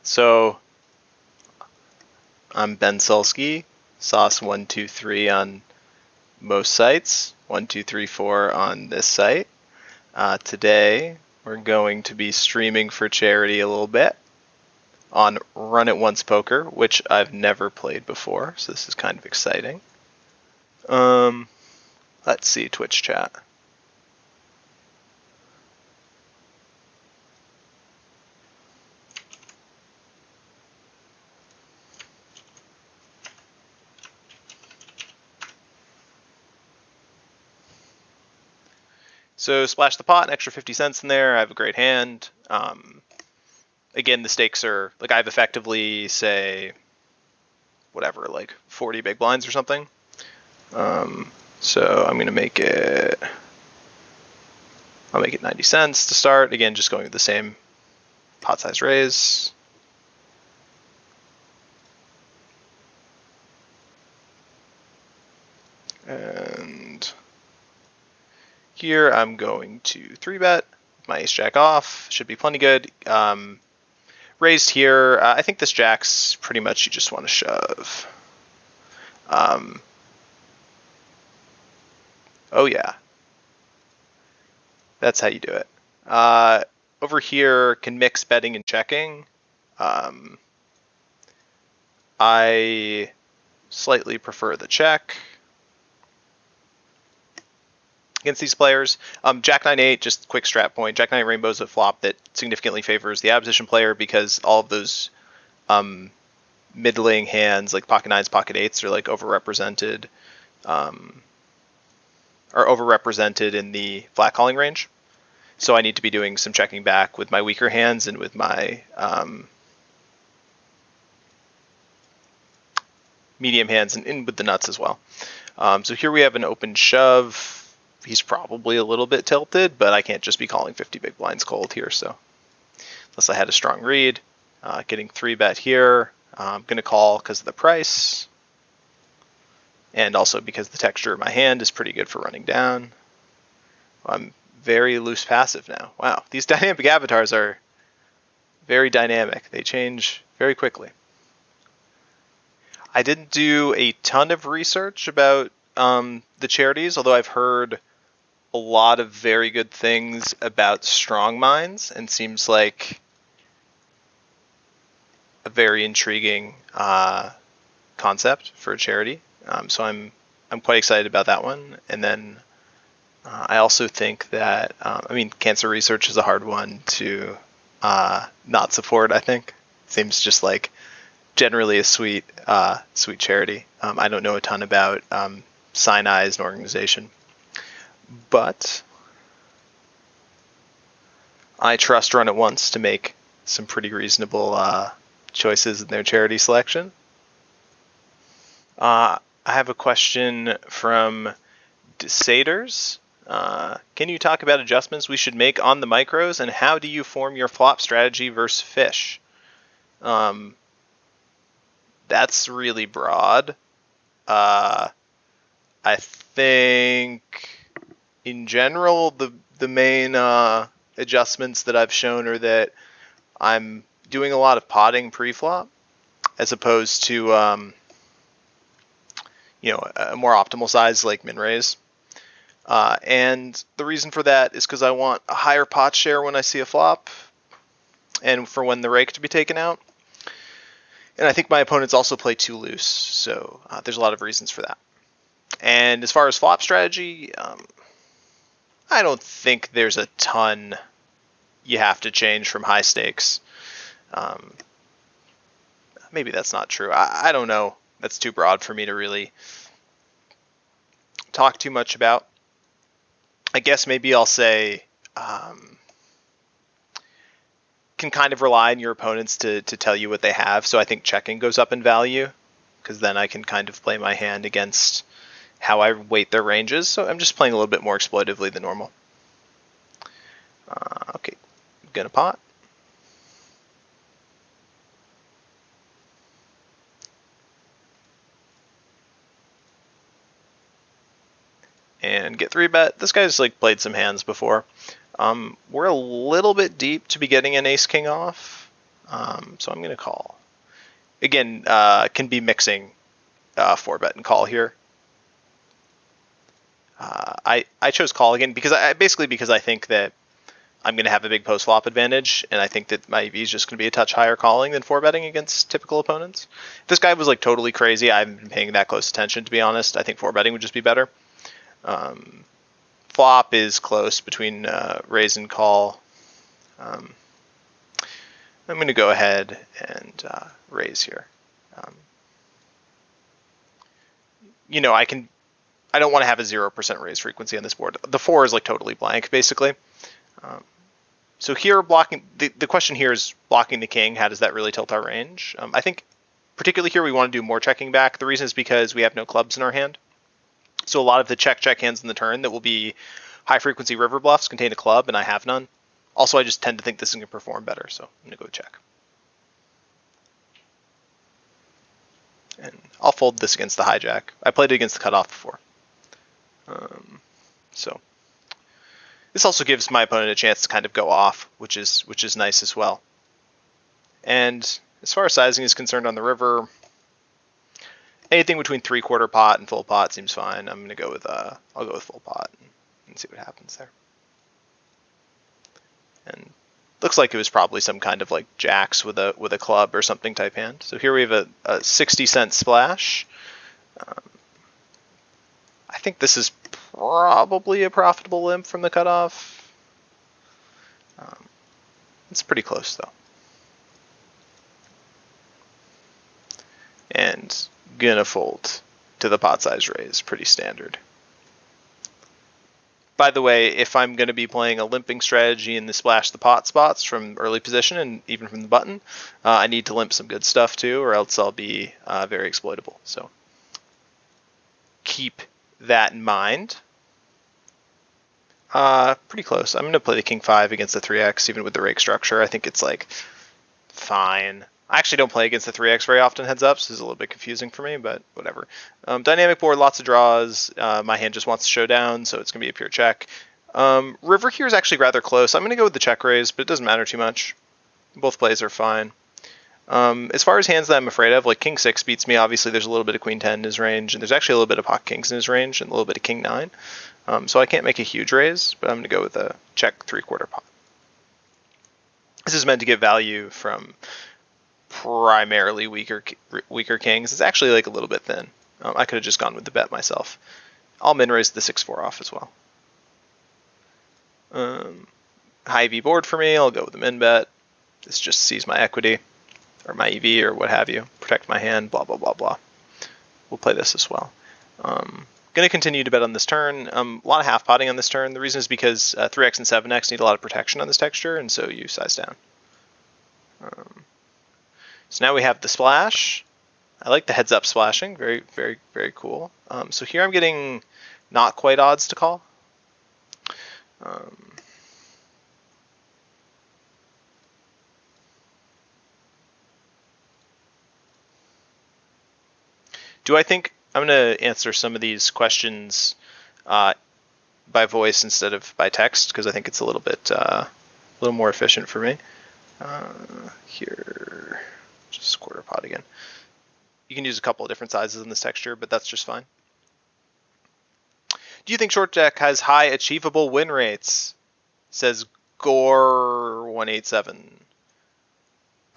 So I'm Ben Sulsky, Sauce123 on most sites, 1234 on this site. Today we're going to be streaming for charity a little bit on Run It Once Poker, which I've never played before, so this is kind of exciting. Let's see, Twitch chat. So splash the pot, an extra 50 cents in there. I have a great hand. Again, the stakes are, like, I have effectively, say, whatever, like 40 big blinds or something. So I'm going to make it, I'll make it 90 cents to start. Again, just going with the same pot size raise. And here I'm going to 3-bet. My ace jack off, should be plenty good. Raised here, I think this jack's pretty much you just want to shove. Oh yeah, that's how you do it. Over here can mix betting and checking. I slightly prefer the check against these players. Jack 9-8, just quick strat point. Jack 9 rainbow's a flop that significantly favors the out-of-position player because all of those middling hands like pocket 9s, pocket 8s are like overrepresented, in the flat calling range. So I need to be doing some checking back with my weaker hands and with my medium hands and with the nuts as well. So here we have an open shove. He's probably a little bit tilted, but I can't just be calling 50 big blinds cold here. So unless I had a strong read, getting 3-bet here, I'm going to call because of the price. And also because the texture of my hand is pretty good for running down. I'm very loose passive now. Wow, these dynamic avatars are very dynamic. They change very quickly. I didn't do a ton of research about the charities, although I've heard a lot of very good things about Strong Minds, and seems like a very intriguing concept for a charity. So I'm quite excited about that one. And then I also think that cancer research is a hard one to not support. I think seems just like generally a sweet charity. I don't know a ton about Sinai as an organization, but I trust Run It Once to make some pretty reasonable choices in their charity selection. I have a question from Desaders. Can you talk about adjustments we should make on the micros, and how do you form your flop strategy versus fish? That's really broad. I think in general the main adjustments that I've shown are that I'm doing a lot of potting pre-flop as opposed to a more optimal size like min raise. And the reason for that is because I want a higher pot share when I see a flop and for when the rake to be taken out. And I think my opponents also play too loose, so there's a lot of reasons for that. And as far as flop strategy, I don't think there's a ton you have to change from high stakes. Maybe that's not true. I don't know. That's too broad for me to really talk too much about. I guess maybe I'll say can kind of rely on your opponents to tell you what they have. So I think checking goes up in value because then I can kind of play my hand against how I weight their ranges. So I'm just playing a little bit more exploitatively than normal. Okay, gonna pot. And get 3-bet. This guy's like played some hands before. We're a little bit deep to be getting an ace king off. So I'm going to call. Again, can be mixing 4-bet and call here. I chose call again because I think that I'm going to have a big post flop advantage, and I think that my EV is just going to be a touch higher calling than 4-betting against typical opponents. If this guy was like totally crazy, I haven't been paying that close attention, to be honest. I think 4-betting would just be better. Flop is close between raise and call. I'm going to go ahead and raise here. I don't want to have a 0% raise frequency on this board. The 4 is like totally blank, basically. So here, blocking the question here is blocking the king. How does that really tilt our range? I think particularly here we want to do more checking back. The reason is because we have no clubs in our hand. So a lot of the check hands in the turn that will be high frequency river bluffs contain a club, and I have none. Also, I just tend to think this is going to perform better, so I'm going to go check. And I'll fold this against the hijack. I played it against the cutoff before. So this also gives my opponent a chance to kind of go off, which is nice as well. And as far as sizing is concerned on the river, anything between 3/4 pot and full pot seems fine. I'm gonna go with I'll go with full pot and see what happens there. And looks like it was probably some kind of like jacks with a club or something type hand. So here we have a 60-cent splash. I think this is probably a profitable limp from the cutoff. It's pretty close though. And gonna fold to the pot size raise, pretty standard. By the way, if I'm going to be playing a limping strategy in the splash the pot spots from early position and even from the button, I need to limp some good stuff too, or else I'll be very exploitable. So keep that in mind. Pretty close. I'm going to play the king 5 against the 3x, even with the rake structure. I think it's like fine. I actually don't play against the 3x very often heads up, so this is a little bit confusing for me, but whatever. Dynamic board, lots of draws. My hand just wants to show down, so it's going to be a pure check. River here is actually rather close. I'm going to go with the check raise, but it doesn't matter too much. Both plays are fine. As far as hands that I'm afraid of, like king 6 beats me. Obviously, there's a little bit of queen 10 in his range, and there's actually a little bit of pocket kings in his range, and a little bit of king 9. So I can't make a huge raise, but I'm going to go with a check 3/4 pot. This is meant to get value from primarily weaker kings. It's actually like a little bit thin. I could have just gone with the bet myself. I'll min raise the 6/4 off as well. High EV board for me. I'll go with the min bet. This just sees my equity or my EV or what have you. Protect my hand. Blah blah blah blah. We'll play this as well. Going to continue to bet on this turn. A lot of half potting on this turn. The reason is because 3x and 7x need a lot of protection on this texture, and so you size down. So now we have the splash. I like the heads up splashing. Very, very, very cool. So here I'm getting not quite odds to call. Do I think I'm going to answer some of these questions by voice instead of by text, because I think it's a little more efficient for me. Here, just 1/4 pot again. You can use a couple of different sizes in this texture, but that's just fine. Do you think short deck has high achievable win rates? Says Gore187.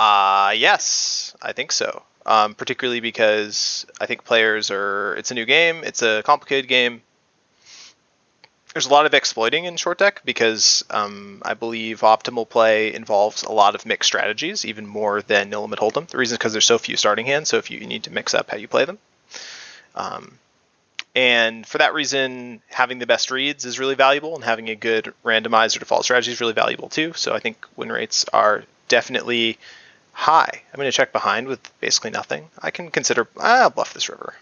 Yes, I think so. Particularly because I think it's a new game, it's a complicated game. There's a lot of exploiting in short deck because I believe optimal play involves a lot of mixed strategies, even more than no limit hold'em. The reason is because there's so few starting hands, so if you need to mix up how you play them. And for that reason, having the best reads is really valuable, and having a good randomized or default strategy is really valuable too. So I think win rates are definitely high. I'm going to check behind with basically nothing. I can consider, I'll bluff this river.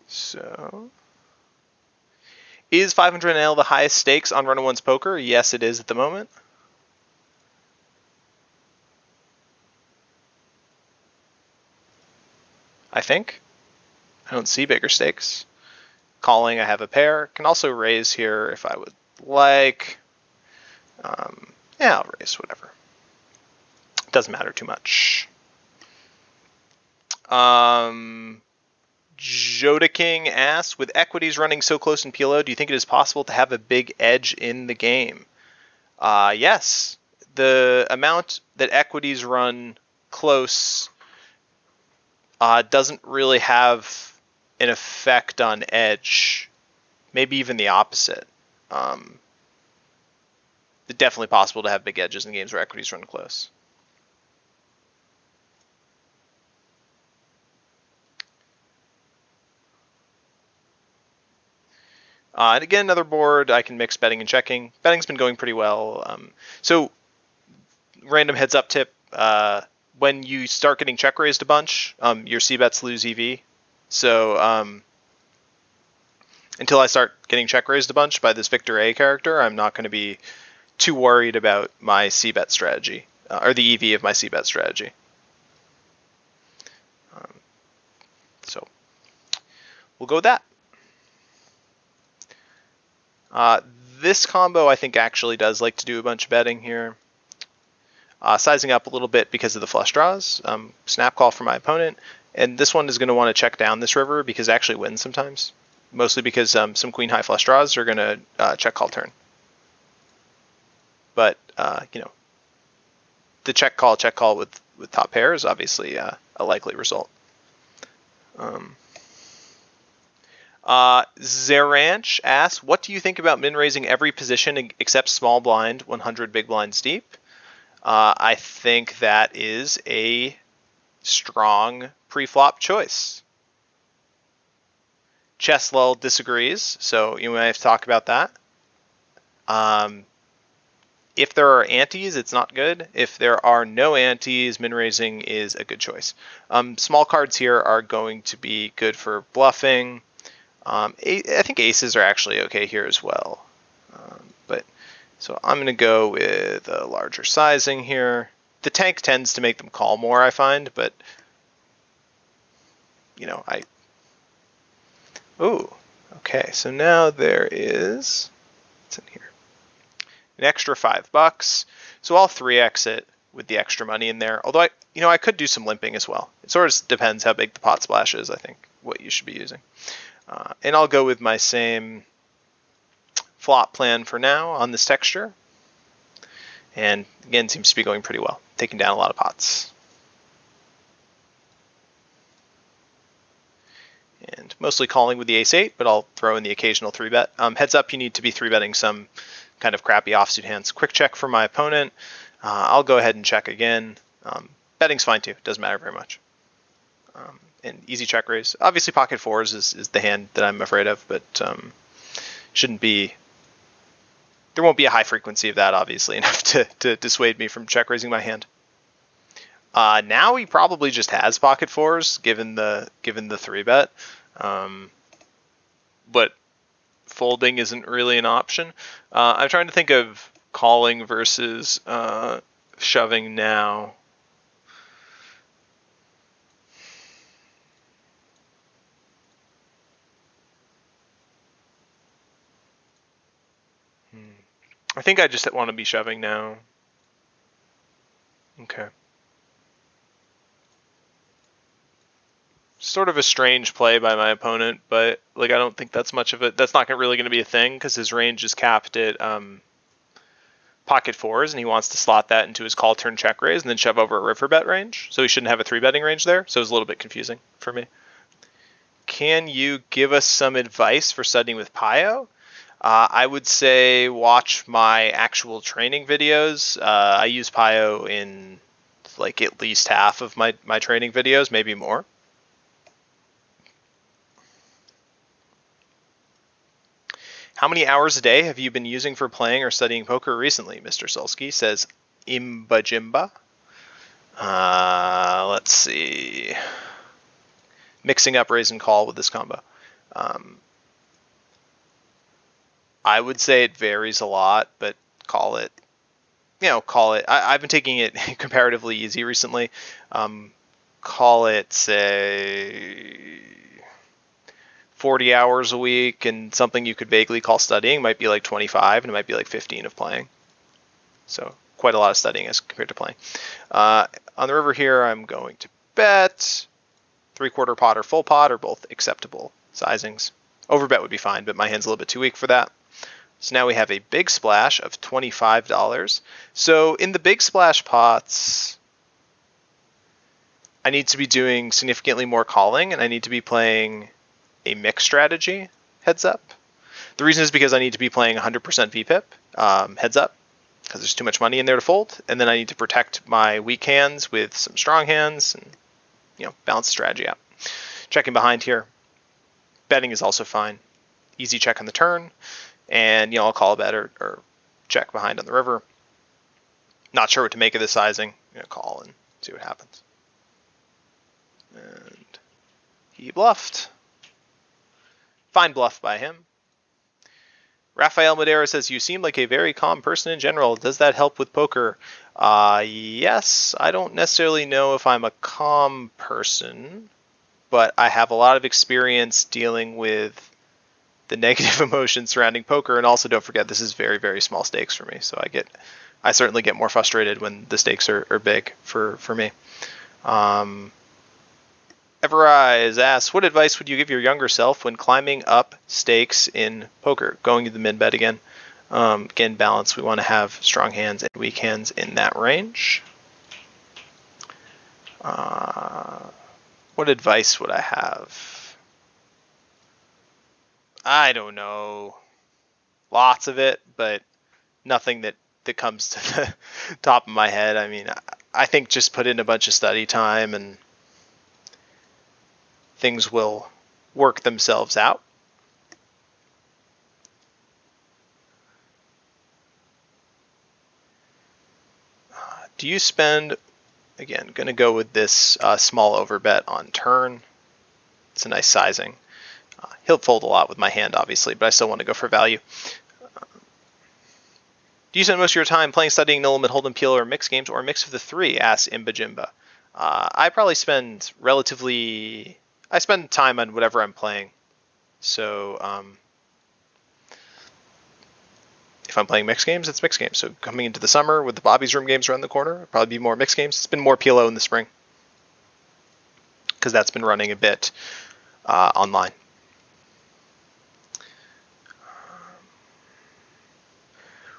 So, is 500 NL the highest stakes on Run-of-One's poker? Yes, it is at the moment. I think. I don't see bigger stakes. Calling, I have a pair. Can also raise here if I would like. Yeah, I'll raise, whatever. Doesn't matter too much. Joda King asks, with equities running so close in PLO, do you think it is possible to have a big edge in the game? Yes. The amount that equities run close doesn't really have an effect on edge. Maybe even the opposite. It's definitely possible to have big edges in games where equities run close. And again, another board, I can mix betting and checking. Betting's been going pretty well. So, random heads up tip, when you start getting check raised a bunch, your C-bets lose EV. So, until I start getting check raised a bunch by this Victor A character, I'm not going to be too worried about my C-bet strategy, or the EV of my C-bet strategy. So, we'll go with that. This combo, I think, actually does like to do a bunch of betting here. Sizing up a little bit because of the flush draws. Snap call for my opponent. And this one is going to want to check down this river because it actually wins sometimes. Mostly because some queen high flush draws are going to check call turn. But, the check call with top pair is obviously a likely result. Zeranch asks, what do you think about min raising every position except small blind, 100 big blinds deep? I think that is a strong pre-flop choice. Cheslell disagrees, so you may have to talk about that. If there are antes, it's not good. If there are no antes, min raising is a good choice. Small cards here are going to be good for bluffing. I think aces are actually okay here as well. So I'm going to go with a larger sizing here. The tank tends to make them call more, I find, but okay. So now there is, what's in here? An extra $5. So I'll 3x it with the extra money in there. Although I could do some limping as well. It sort of depends how big the pot splash is, I think, what you should be using. And I'll go with my same flop plan for now on this texture. And again, seems to be going pretty well, taking down a lot of pots. And mostly calling with the ace-8, but I'll throw in the occasional 3-bet. Heads up, you need to be 3-betting some kind of crappy offsuit hands. Quick check for my opponent. I'll go ahead and check again. Betting's fine too, doesn't matter very much. And easy check raise. Obviously pocket fours is the hand that I'm afraid of, but shouldn't be, there won't be a high frequency of that, obviously, enough to dissuade me from check raising my hand. Now he probably just has pocket fours, given the 3-bet, but folding isn't really an option. I'm trying to think of calling versus shoving now. I think I just want to be shoving now. Okay. Sort of a strange play by my opponent, but I don't think that's much of it. That's not really going to be a thing because his range is capped at pocket fours, and he wants to slot that into his call turn check raise and then shove over a river bet range. So he shouldn't have a 3-betting range there. So it was a little bit confusing for me. Can you give us some advice for studying with Pio? I would say watch my actual training videos. I use Pio in at least half of my training videos, maybe more. How many hours a day have you been using for playing or studying poker recently? Mr. Sulsky says Imba Jimba. Let's see. Mixing up raise and call with this combo. I would say it varies a lot, but call it. I've been taking it comparatively easy recently. Call it, say, 40 hours a week, and something you could vaguely call studying might be 25, and it might be 15 of playing. So quite a lot of studying as compared to playing. On the river here, I'm going to bet 3/4 pot or full pot are both acceptable sizings. Overbet would be fine, but my hand's a little bit too weak for that. So now we have a big splash of $25. So in the big splash pots, I need to be doing significantly more calling, and I need to be playing a mix strategy heads up. The reason is because I need to be playing 100% VPIP heads up, because there's too much money in there to fold, and then I need to protect my weak hands with some strong hands and balance the strategy out. Checking behind here. Betting is also fine. Easy check on the turn, and I'll call a bet or check behind on the river. Not sure what to make of this sizing. Call and see what happens. And he bluffed. Fine bluff by him. Rafael Madera says, you seem like a very calm person in general. Does that help with poker? Yes. I don't necessarily know if I'm a calm person, but I have a lot of experience dealing with the negative emotions surrounding poker. And also, don't forget, this is very, very small stakes for me. So I certainly get more frustrated when the stakes are big for me. Everrise asks, what advice would you give your younger self when climbing up stakes in poker? Going to the min bet again. Again, balance. We want to have strong hands and weak hands in that range. What advice would I have? I don't know. Lots of it, but nothing that comes to the top of my head. I mean, I think just put in a bunch of study time and things will work themselves out. Do you spend, again, going to go with this small overbet on turn. It's a nice sizing. He'll fold a lot with my hand, obviously, but I still want to go for value. Do you spend most of your time playing, studying, no limit, hold'em, peel, or mix games, or a mix of the three? Asks Imba Jimba. I probably spend I spend time on whatever I'm playing. So if I'm playing mixed games, it's mixed games. So coming into the summer with the Bobby's Room games around the corner, it'll probably be more mixed games. It's been more PLO in the spring because that's been running a bit online.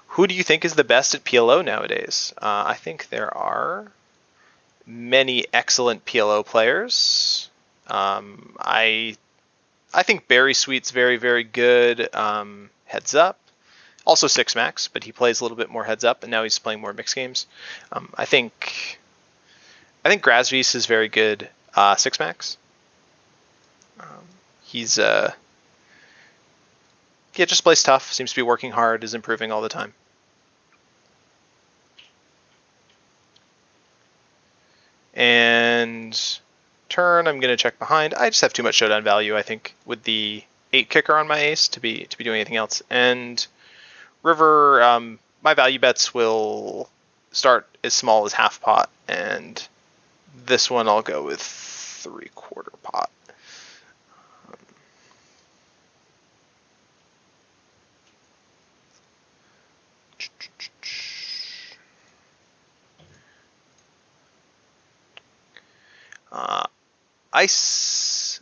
Who do you think is the best at PLO nowadays? I think there are many excellent PLO players. I think Barry Sweet's very, very good heads up. Also 6-max, but he plays a little bit more heads up, and now he's playing more mixed games. I think Grasvies is very good 6-max. He's just plays tough, seems to be working hard, is improving all the time. And turn, I'm going to check behind. I just have too much showdown value, I think, with the 8 kicker on my ace to be doing anything else. And river, my value bets will start as small as half pot, and this one I'll go with 3/4 pot. ISE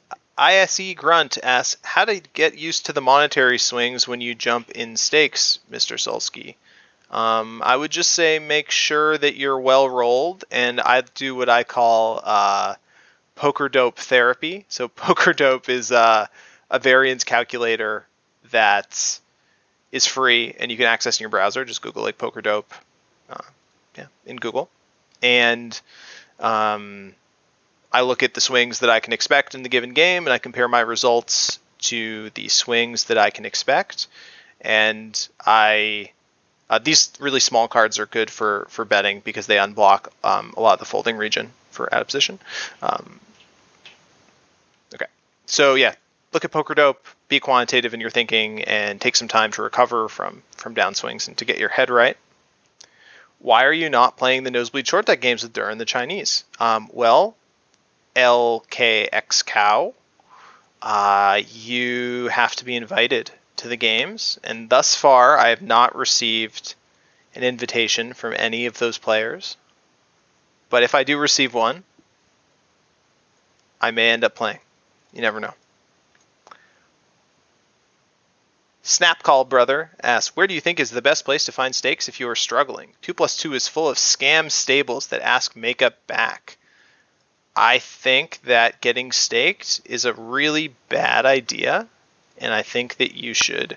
Grunt asks, how to get used to the monetary swings when you jump in stakes, Mr. Sulsky? I would just say make sure that you're well rolled, and I do what I call poker dope therapy. So poker dope is a variance calculator that is free and you can access in your browser. Just Google like poker dope in Google. And I look at the swings that I can expect in the given game, and I compare my results to the swings that I can expect. And these really small cards are good for betting because they unblock a lot of the folding region for out of position. Okay, so yeah, look at poker dope, be quantitative in your thinking, and take some time to recover from downswings and to get your head right. Why are you not playing the nosebleed short deck games with Duran the Chinese? Well, LKX Cow, you have to be invited to the games, and thus far I have not received an invitation from any of those players. But if I do receive one, I may end up playing. You never know. Snap Call Brother asks, where do you think is the best place to find stakes if you are struggling? 2+2 is full of scam stables that ask makeup back. I think that getting staked is a really bad idea, and I think that you should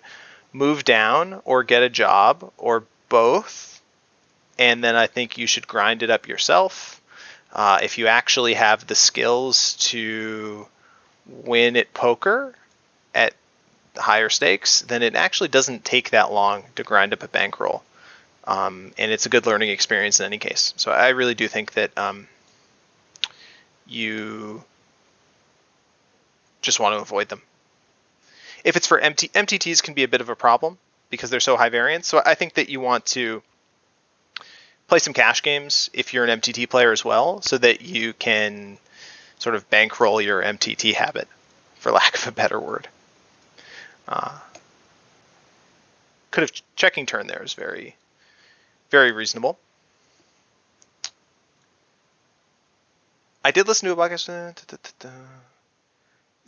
move down or get a job or both, and then I think you should grind it up yourself. If you actually have the skills to win at poker at higher stakes, then it actually doesn't take that long to grind up a bankroll. And it's a good learning experience in any case. So I really do think that you just want to avoid them. If it's for MTTs can be a bit of a problem because they're so high variance. So I think that you want to play some cash games if you're an MTT player as well, so that you can sort of bankroll your MTT habit, for lack of a better word. Could have checking turn there is very, very reasonable. I did listen to a podcast.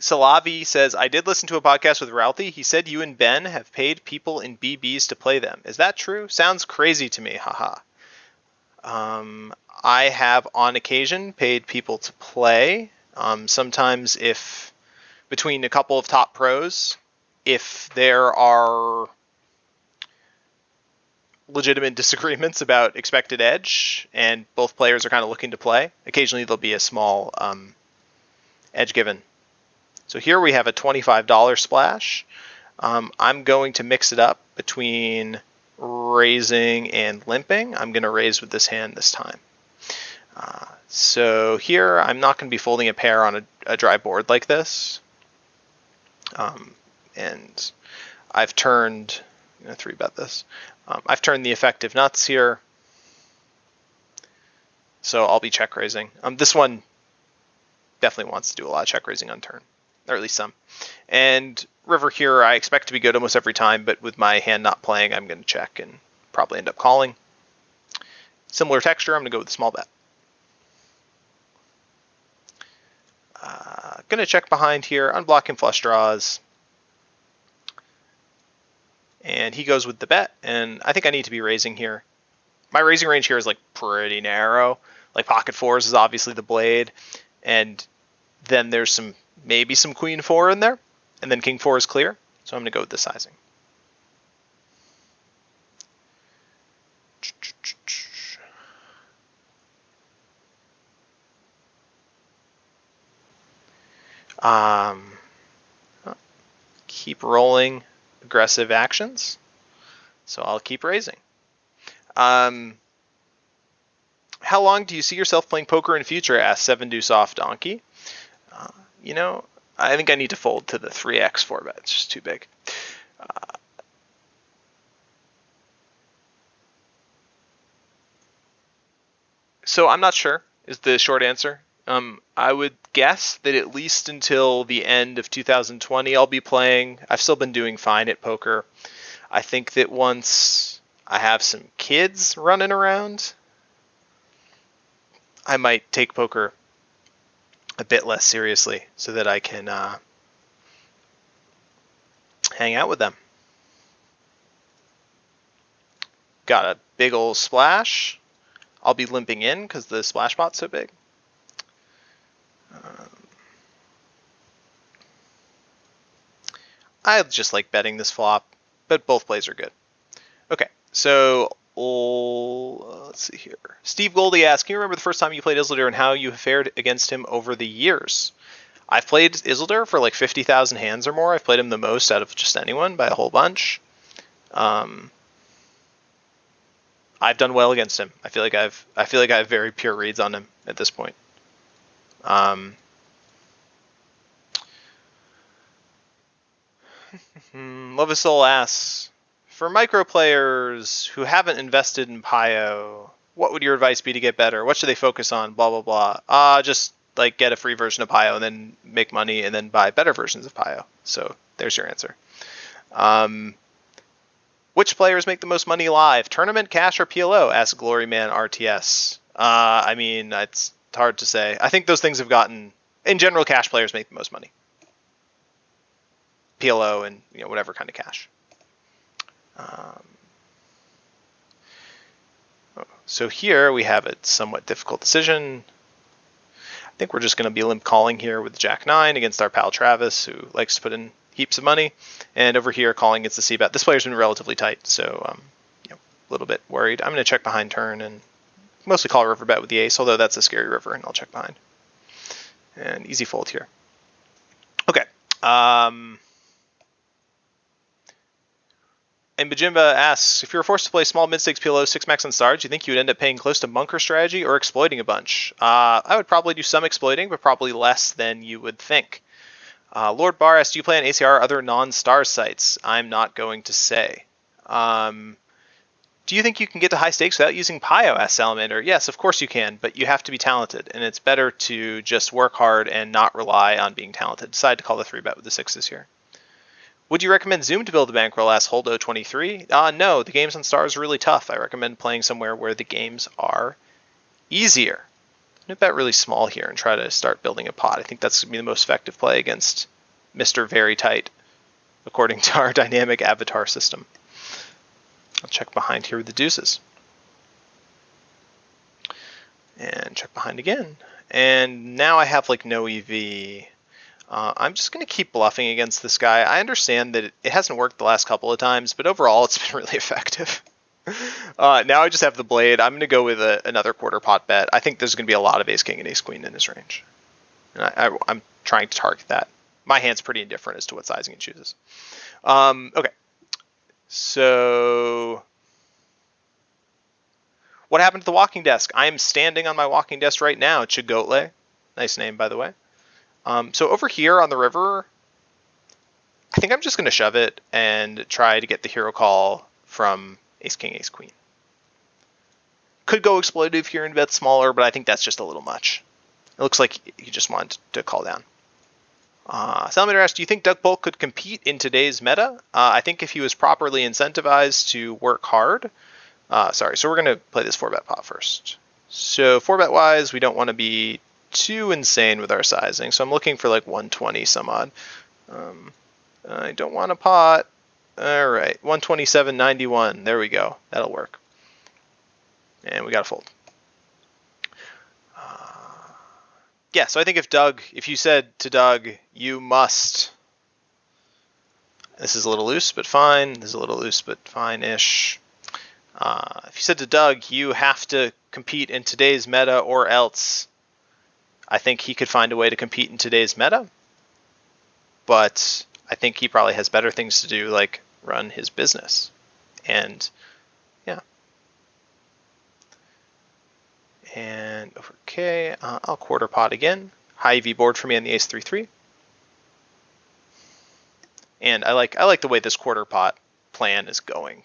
Salavi says, I did listen to a podcast with Ralphie. He said you and Ben have paid people in BBs to play them. Is that true? Sounds crazy to me. Haha. I have on occasion paid people to play. Sometimes if between a couple of top pros, if there are legitimate disagreements about expected edge and both players are kind of looking to play, occasionally there'll be a small edge given. So here we have a $25 splash. I'm going to mix it up between raising and limping. I'm going to raise with this hand this time. So here I'm not going to be folding a pair on a dry board like this. And I've turned, I'm going to 3-bet this. I've turned the effective nuts here. So I'll be check raising. This one definitely wants to do a lot of check raising on turn, or at least some. And river here I expect to be good almost every time, but with my hand not playing, I'm going to check and probably end up calling. Similar texture, I'm going to go with a small bet. Going to check behind here, unblocking flush draws. And he goes with the bet, and I think I need to be raising here. My raising range here is like pretty narrow. Like pocket fours is obviously the blade, and then there's maybe some queen four in there, and then king four is clear. So I'm going to go with the sizing. Keep rolling aggressive actions. So I'll keep raising. How long do you see yourself playing poker in the future? Asked 7 Deuce Off Donkey. I think I need to fold to the 3x 4-bet. It's just too big. So I'm not sure is the short answer. I would guess that at least until the end of 2020 I'll be playing. I've still been doing fine at poker. I think that once I have some kids running around, I might take poker a bit less seriously so that I can hang out with them. Got a big old splash. I'll be limping in because the splash bot's so big. I just like betting this flop, but both plays are good. Okay, so let's see here. Steve Goldie asks, can you remember the first time you played Isildur and how you fared against him over the years? I've played Isildur for like 50,000 hands or more. I've played him the most out of just anyone by a whole bunch. I've done well against him. I feel like I have very pure reads on him at this point. Love His Soul asks, for micro players who haven't invested in Pio, what would your advice be to get better? What should they focus on? Blah, blah, blah. Just like get a free version of Pio and then make money and then buy better versions of Pio. So there's your answer. Which players make the most money live? Tournament, cash, or PLO? Asks Gloryman RTS. I mean, it's hard to say. I think those things have gotten, in general, cash players make the most money. PLO and whatever kind of cash. So here we have a somewhat difficult decision. I think we're just going to be limp calling here with Jack 9 against our pal Travis, who likes to put in heaps of money. And over here calling against the C-bet. This player's been relatively tight, so a little bit worried. I'm going to check behind turn and mostly call a river bet with the ace, although that's a scary river, and I'll check behind. And easy fold here. Okay. And Bajimba asks, if you were forced to play small mid-stakes PLO 6-max on stars, do you think you would end up paying close to bunker strategy or exploiting a bunch? I would probably do some exploiting, but probably less than you would think. Lord Barr asks, do you play on ACR or other non-star sites? I'm not going to say. Do you think you can get to high stakes without using Pio? Asks Salamander. Yes, of course you can, but you have to be talented, and it's better to just work hard and not rely on being talented. Decide to call the 3-bet with the 6s here. Would you recommend Zoom to build a bankroll? Asks Holdo23. No, the games on stars are really tough. I recommend playing somewhere where the games are easier. I'm going to bet really small here and try to start building a pot. I think that's going to be the most effective play against Mr. Very Tight, according to our dynamic avatar system. I'll check behind here with the deuces. And check behind again. And now I have like no EV. I'm just going to keep bluffing against this guy. I understand that it hasn't worked the last couple of times, but overall it's been really effective. Now I just have the blade. I'm going to go with another quarter pot bet. I think there's going to be a lot of ace king and ace queen in his range. And I'm trying to target that. My hand's pretty indifferent as to what sizing it chooses. Okay. So what happened to the walking desk? I am standing on my walking desk right now. Chipotle. Nice name, by the way. So over here on the river, I think I'm just going to shove it and try to get the hero call from ace king, ace queen. Could go exploitative here and bet smaller, but I think that's just a little much. It looks like he just wanted to call down. Salamander asks, do you think Doug Polk could compete in today's meta? I think if he was properly incentivized to work hard. So we're going to play this 4-bet pot first. So 4-bet wise, we don't want to be too insane with our sizing, so I'm looking for like 120 some odd. I don't want a pot. All right, 127.91. There we go. That'll work. And we got to fold. Yeah, so I think if you said to Doug, you must. This is a little loose, but fine. This is a little loose, but fine-ish. If you said to Doug, you have to compete in today's meta or else, I think he could find a way to compete in today's meta, but I think he probably has better things to do, like run his business. And yeah. And over K, I'll quarter pot again. High EV board for me on the ace 3-3. And I like the way this quarter pot plan is going.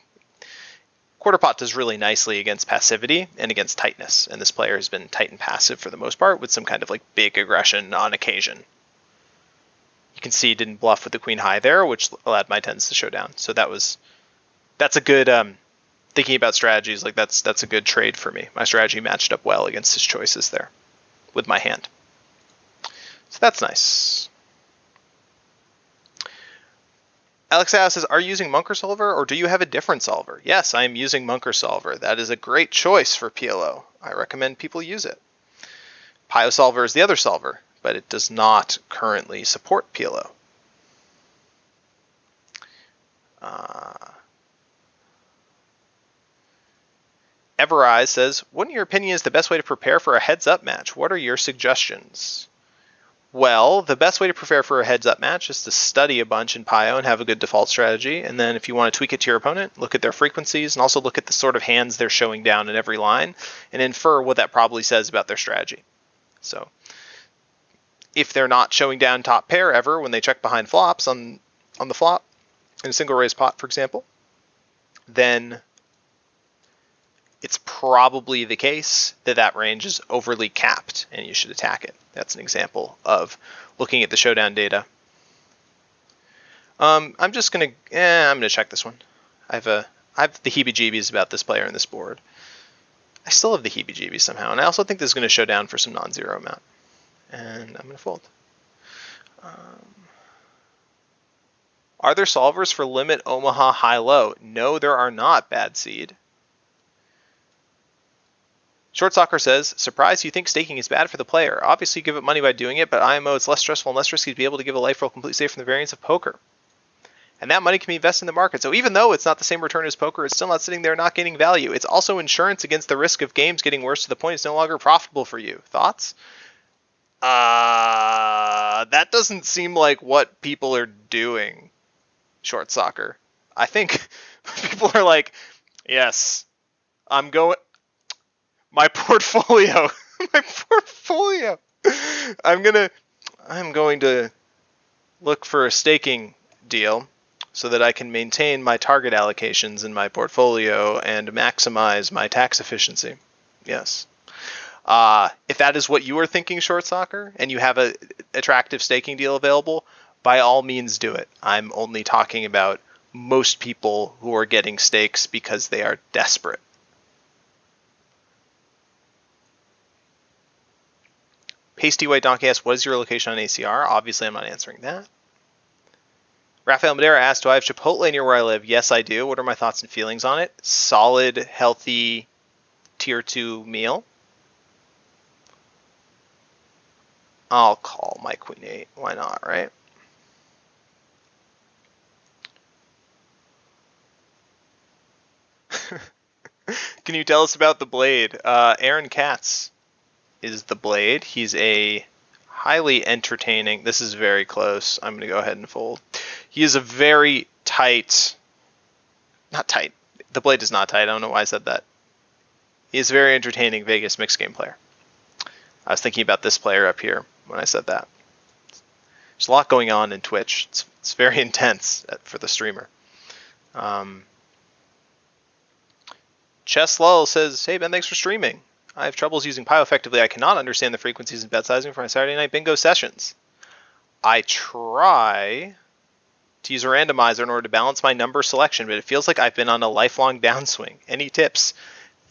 Quarter pot does really nicely against passivity and against tightness, and this player has been tight and passive for the most part with some kind of like big aggression on occasion. You can see he didn't bluff with the queen high there, which allowed my tens to show down. So that's a good thinking about strategies, like that's a good trade for me. My strategy matched up well against his choices there with my hand. So that's nice. Alex asks, are you using Munker Solver or do you have a different solver? Yes, I am using Munker Solver. That is a great choice for PLO. I recommend people use it. Pio Solver is the other solver, but it does not currently support PLO. Evereye says, what in your opinion is the best way to prepare for a heads-up match? What are your suggestions? Well, the best way to prepare for a heads-up match is to study a bunch in Pio and have a good default strategy. And then if you want to tweak it to your opponent, look at their frequencies and also look at the sort of hands they're showing down in every line and infer what that probably says about their strategy. So if they're not showing down top pair ever when they check behind flops on the flop in a single raise pot, for example, then it's probably the case that that range is overly capped and you should attack it. That's an example of looking at the showdown data. I'm gonna check this one. I have the heebie-jeebies about this player and this board. I still have the heebie-jeebies somehow, and I also think this is going to show down for some non-zero amount. And I'm going to fold. Are there solvers for limit Omaha high-low? No, there are not, Bad Seed. Short Soccer says, surprise, you think staking is bad for the player. Obviously you give up money by doing it, but IMO it's less stressful and less risky to be able to give a life roll completely safe from the variance of poker. And that money can be invested in the market. So even though it's not the same return as poker, it's still not sitting there not gaining value. It's also insurance against the risk of games getting worse to the point it's no longer profitable for you. Thoughts? That doesn't seem like what people are doing. Short Soccer. I think people are like, yes, I'm going, my portfolio, I'm going to look for a staking deal so that I can maintain my target allocations in my portfolio and maximize my tax efficiency. Yes. If that is what you are thinking, Short Soccer, and you have a attractive staking deal available, by all means do it. I'm only talking about most people who are getting stakes because they are desperate. Pasty White Donkey asks, what is your location on ACR? Obviously, I'm not answering that. Rafael Madera asked, do I have Chipotle near where I live? Yes, I do. What are my thoughts and feelings on it? Solid, healthy, tier 2 meal. I'll call my Queen 8. Why not, right? Can you tell us about the Blade? Aaron Katz is the Blade. He's a highly entertaining. This is very close. I'm going to go ahead and fold. He is a very tight. Not tight. The Blade is not tight. I don't know why I said that. He is a very entertaining Vegas mixed game player. I was thinking about this player up here when I said that. There's a lot going on in Twitch. It's very intense for the streamer. Chess Lull says, hey Ben, thanks for streaming. I have troubles using Pi effectively. I cannot understand the frequencies and bet sizing for my Saturday night bingo sessions. I try to use a randomizer in order to balance my number selection, but it feels like I've been on a lifelong downswing. Any tips?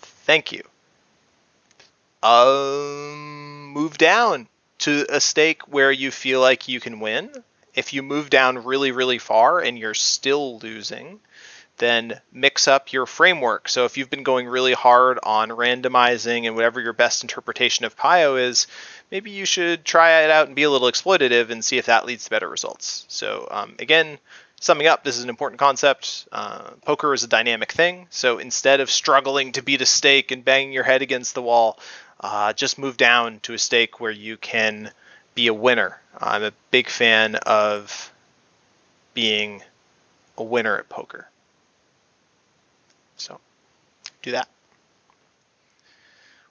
Thank you. Move down to a stake where you feel like you can win. If you move down really, really far and you're still losing, then mix up your framework. So if you've been going really hard on randomizing and whatever your best interpretation of PIO is, maybe you should try it out and be a little exploitative and see if that leads to better results. So again, summing up, this is an important concept. Poker is a dynamic thing. So instead of struggling to beat a stake and banging your head against the wall, just move down to a stake where you can be a winner. I'm a big fan of being a winner at poker. So do that.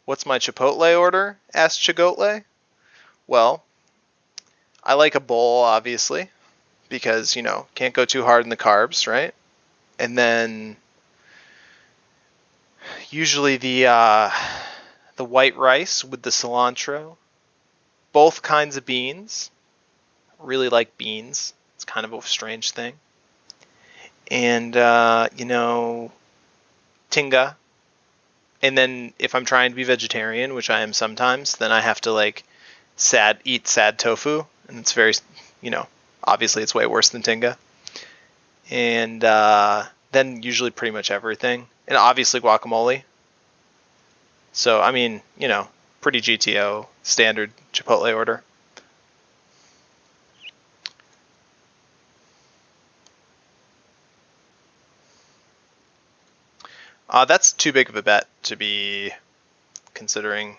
What's my Chipotle order? Asked Chigotle. Well, I like a bowl, obviously, because, you know, can't go too hard in the carbs, right? And then usually the white rice with the cilantro, both kinds of beans. Really like beans. It's kind of a strange thing. And, you know, tinga. And then if I'm trying to be vegetarian, which I am sometimes, then I have to like eat sad tofu. And it's very, you know, obviously it's way worse than tinga. And then usually pretty much everything. And obviously guacamole. So, I mean, you know, pretty GTO standard Chipotle order. That's too big of a bet to be considering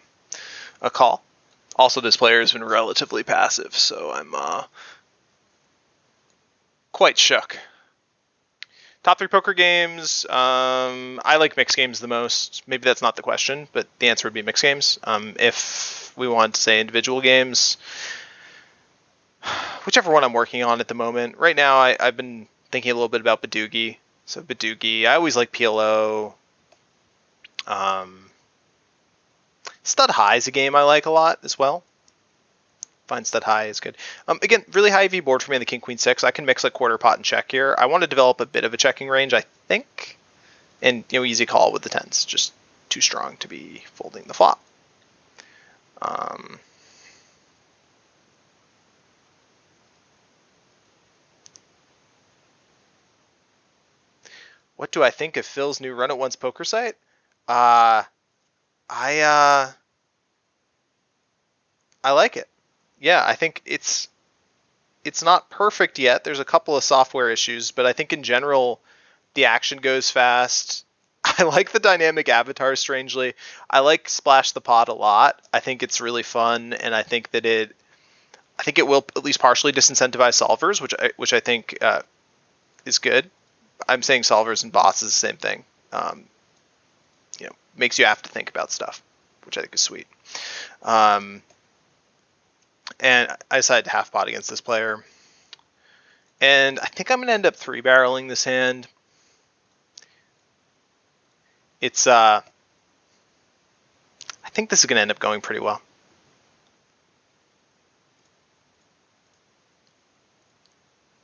a call. Also, this player has been relatively passive, so I'm quite shook. Top 3 poker games. I like mixed games the most. Maybe that's not the question, but the answer would be mixed games. If we want to say individual games, whichever one I'm working on at the moment. Right now, I've been thinking a little bit about Badoogie. So Badoogie. I always like PLO. Stud High is a game I like a lot as well. Find Stud High is good. Again, really high EV board for me on the King Queen 6. I can mix like quarter pot and check here. I want to develop a bit of a checking range. I think. And, you know, easy call with the tens, just too strong to be folding the flop. What do I think of Phil's new Run It Once poker site? I like it. Yeah, I think it's not perfect yet. There's a couple of software issues, but I think in general the action goes fast. I like the dynamic avatar, strangely. I like Splash the Pot a lot. I think it's really fun, and I think that it will at least partially disincentivize solvers, which I think is good. I'm saying solvers and bots is the same thing. You know, makes you have to think about stuff, which I think is sweet. And I decided to half pot against this player. And I think I'm going to end up 3-barreling this hand. It's, I think this is going to end up going pretty well.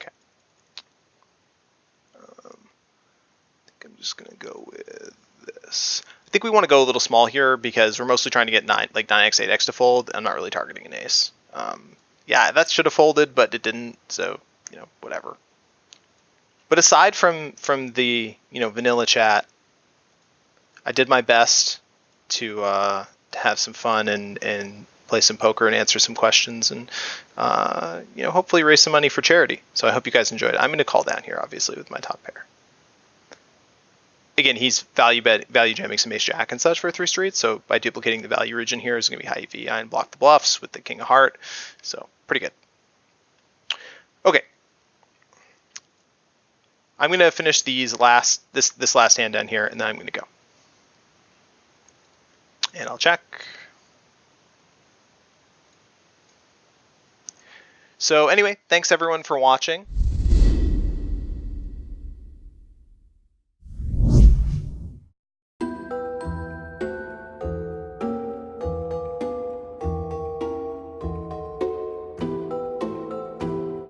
Okay. I think I'm just going to go with this. I think we want to go a little small here because we're mostly trying to get 9x, 8x to fold. I'm not really targeting an ace. Yeah, that should have folded, but it didn't. So, you know, whatever. But aside from the, you know, vanilla chat, I did my best to have some fun and play some poker and answer some questions and you know, hopefully raise some money for charity. So I hope you guys enjoyed it. I'm going to call down here, obviously, with my top pair. Again, he's value jamming some ace jack and such for 3 streets. So by duplicating the value region here is going to be high EV and block the bluffs with the king of heart. So pretty good. Okay. I'm going to finish this last hand down here, and then I'm going to go. And I'll check. So anyway, thanks everyone for watching.